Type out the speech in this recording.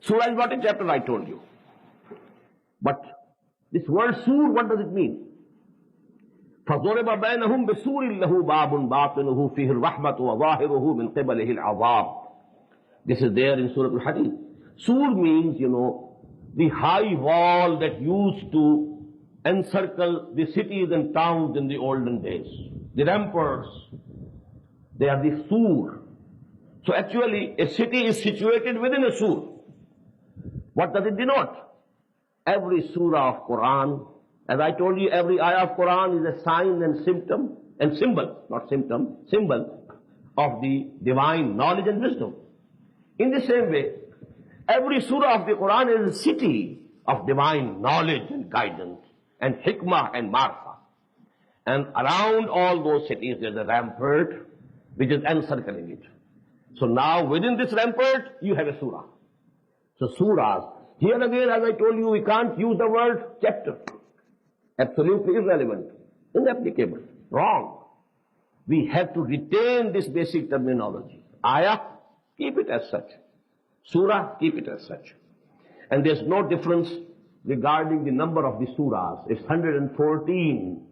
Surah is not a chapter, I told you. But this word sur, what does it mean? فَضُرِبَ بَيْنَهُمْ بِسُورٍ لَهُ بَابٌ بَاطِنُهُ فِيهِ الرَّحْمَةُ وَظَاهِرُهُ مِنْ قِبَلِهِ الْعَذَابُ. This is there in Surah Al-Hadid. Sur means, the high wall that used to encircle the cities and towns in the olden days. The ramparts, they are the sur. So actually, a city is situated within a sur. What does it denote? Every surah of Quran, as I told you, every ayah of Quran is a sign and symbol, not symptom, symbol of the divine knowledge and wisdom. In the same way, every surah of the Quran is a city of divine knowledge and guidance, and hikmah and marfa. And around all those cities there's a rampart which is encircling it. So now within this rampart you have a surah. So surahs, here again, as I told you, we can't use the word chapter. Absolutely irrelevant, inapplicable, wrong. We have to retain this basic terminology. Ayah, keep it as such. Surah, keep it as such. And there's no difference regarding the number of the surahs. It's 114